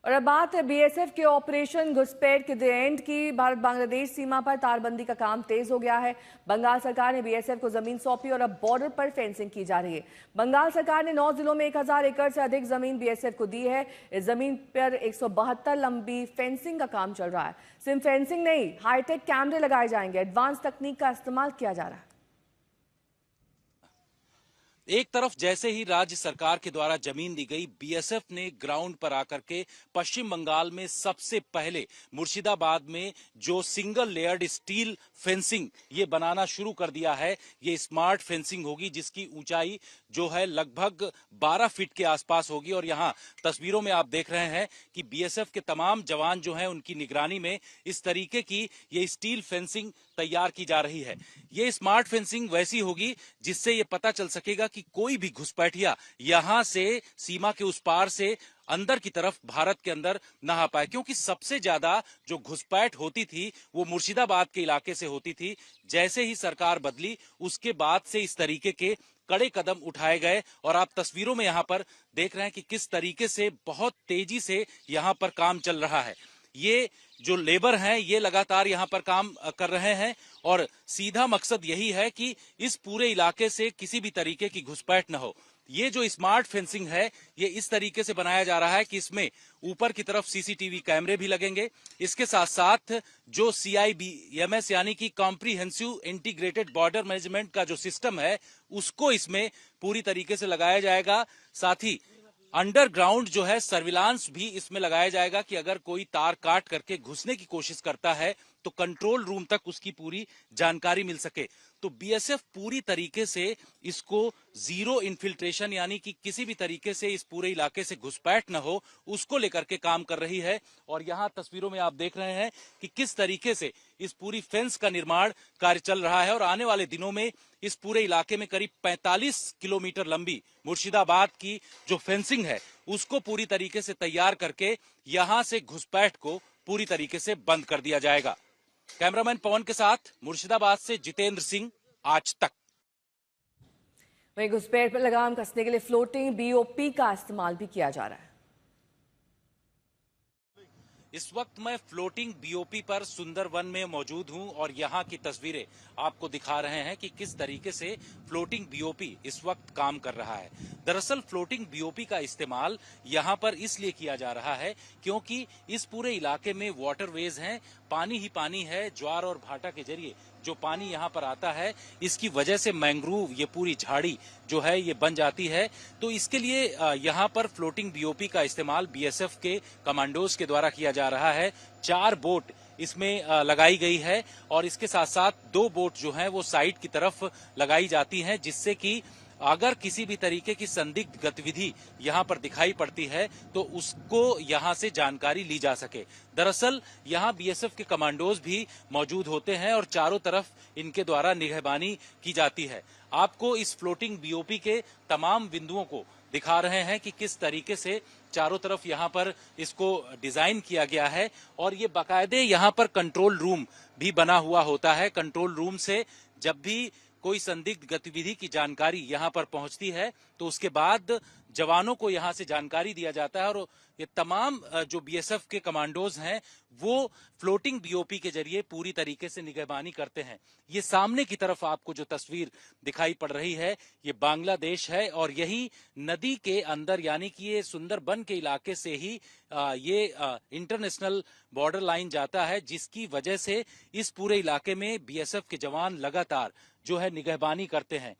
और अब बात है बीएसएफ के ऑपरेशन घुसपैठ के द एंड की। भारत बांग्लादेश सीमा पर तारबंदी का काम तेज हो गया है। बंगाल सरकार ने बीएसएफ को जमीन सौंपी और अब बॉर्डर पर फेंसिंग की जा रही है। बंगाल सरकार ने 9 जिलों में 1000 एकड़ से अधिक जमीन बीएसएफ को दी है। इस जमीन पर 172 लंबी फेंसिंग का काम चल रहा है। सिर्फ फेंसिंग नहीं, हाईटेक कैमरे लगाए जाएंगे। एडवांस तकनीक का इस्तेमाल किया जा रहा है। एक तरफ जैसे ही राज्य सरकार के द्वारा जमीन दी गई, बीएसएफ ने ग्राउंड पर आकर के पश्चिम बंगाल में सबसे पहले मुर्शिदाबाद में जो सिंगल लेयर्ड स्टील फेंसिंग ये बनाना शुरू कर दिया है। ये स्मार्ट फेंसिंग होगी जिसकी ऊंचाई जो है लगभग 12 फीट के आसपास होगी। और यहाँ तस्वीरों में आप देख रहे हैं कि बीएसएफ के तमाम जवान जो हैं उनकी निगरानी में इस तरीके की ये स्टील फेंसिंग तैयार की जा रही है। ये स्मार्ट फेंसिंग वैसी होगी जिससे ये पता चल सकेगा कि कोई भी घुसपैठिया यहां से सीमा के उस पार से अंदर की तरफ भारत के अंदर न आ पाए, क्योंकि सबसे ज्यादा जो घुसपैठ होती थी वो मुर्शिदाबाद के इलाके से होती थी। जैसे ही सरकार बदली उसके बाद से इस तरीके के कड़े कदम उठाए गए और आप तस्वीरों में यहां पर देख रहे हैं कि किस तरीके से बहुत तेजी से यहां पर काम चल रहा है। ये जो लेबर हैं ये लगातार यहां पर काम कर रहे हैं और सीधा मकसद यही है कि इस पूरे इलाके से किसी भी तरीके की घुसपैठ न हो। ये जो स्मार्ट फेंसिंग है ये इस तरीके से बनाया जा रहा है कि इसमें ऊपर की तरफ सीसीटीवी कैमरे भी लगेंगे। इसके साथ साथ जो CIBMS यानी कि कॉम्प्रिहेंसिव इंटीग्रेटेड बॉर्डर मैनेजमेंट का जो सिस्टम है उसको इसमें पूरी तरीके से लगाया जाएगा। साथ ही अंडरग्राउंड जो है सर्विलांस भी इसमें लगाया जाएगा कि अगर कोई तार काट करके घुसने की कोशिश करता है तो कंट्रोल रूम तक उसकी पूरी जानकारी मिल सके। तो बीएसएफ पूरी तरीके से इसको जीरो इन्फिल्ट्रेशन यानी कि किसी भी तरीके से इस पूरे इलाके से घुसपैठ न हो उसको लेकर के काम कर रही है। और यहां तस्वीरों में आप देख रहे हैं कि किस तरीके से इस पूरी फेंस का निर्माण कार्य चल रहा है। और आने वाले दिनों में इस पूरे इलाके में करीब 45 किलोमीटर लंबी मुर्शिदाबाद की जो फेंसिंग है उसको पूरी तरीके से तैयार करके यहां से घुसपैठ को पूरी तरीके से बंद कर दिया जाएगा। कैमरामैन पवन के साथ मुर्शिदाबाद से जितेंद्र सिंह, आज तक। वहीं घुसपैठ पर लगाम कसने के लिए फ्लोटिंग बीओपी का इस्तेमाल भी किया जा रहा है। इस वक्त मैं फ्लोटिंग बीओपी पर सुंदरवन में मौजूद हूं और यहां की तस्वीरें आपको दिखा रहे हैं कि किस तरीके से फ्लोटिंग बीओपी इस वक्त काम कर रहा है। दरअसल फ्लोटिंग बीओपी का इस्तेमाल यहां पर इसलिए किया जा रहा है क्योंकि इस पूरे इलाके में वाटरवेज हैं, पानी ही पानी है। ज्वार और भाटा के जरिए जो पानी यहाँ पर आता है इसकी वजह से मैंग्रोव ये पूरी झाड़ी जो है ये बन जाती है। तो इसके लिए यहाँ पर फ्लोटिंग बीओपी का इस्तेमाल बीएसएफ के कमांडोज के द्वारा किया जा रहा है। 4 बोट इसमें लगाई गई है और इसके साथ साथ 2 बोट जो हैं वो साइड की तरफ लगाई जाती हैं, जिससे कि अगर किसी भी तरीके की संदिग्ध गतिविधि यहाँ पर दिखाई पड़ती है तो उसको यहाँ से जानकारी ली जा सके। दरअसल यहाँ बीएसएफ के कमांडोज भी मौजूद होते हैं और चारों तरफ इनके द्वारा निगहबानी की जाती है। आपको इस फ्लोटिंग बीओपी के तमाम बिंदुओं को दिखा रहे हैं कि किस तरीके से चारों तरफ यहाँ पर इसको डिजाइन किया गया है। और ये बाकायदे यहाँ पर कंट्रोल रूम भी बना हुआ होता है। कंट्रोल रूम से जब भी कोई संदिग्ध गतिविधि की जानकारी यहाँ पर पहुंचती है तो उसके बाद जवानों को यहाँ से जानकारी दिया जाता है और ये तमाम जो बीएसएफ के कमांडोज हैं वो फ्लोटिंग बीओपी के जरिए पूरी तरीके से निगहबानी करते हैं। ये सामने की तरफ आपको जो तस्वीर दिखाई पड़ रही है ये बांग्लादेश है और यही नदी के अंदर यानी कि ये सुंदरबन के इलाके से ही ये इंटरनेशनल बॉर्डर लाइन जाता है, जिसकी वजह से इस पूरे इलाके में बीएसएफ के जवान लगातार जो है निगहबानी करते हैं।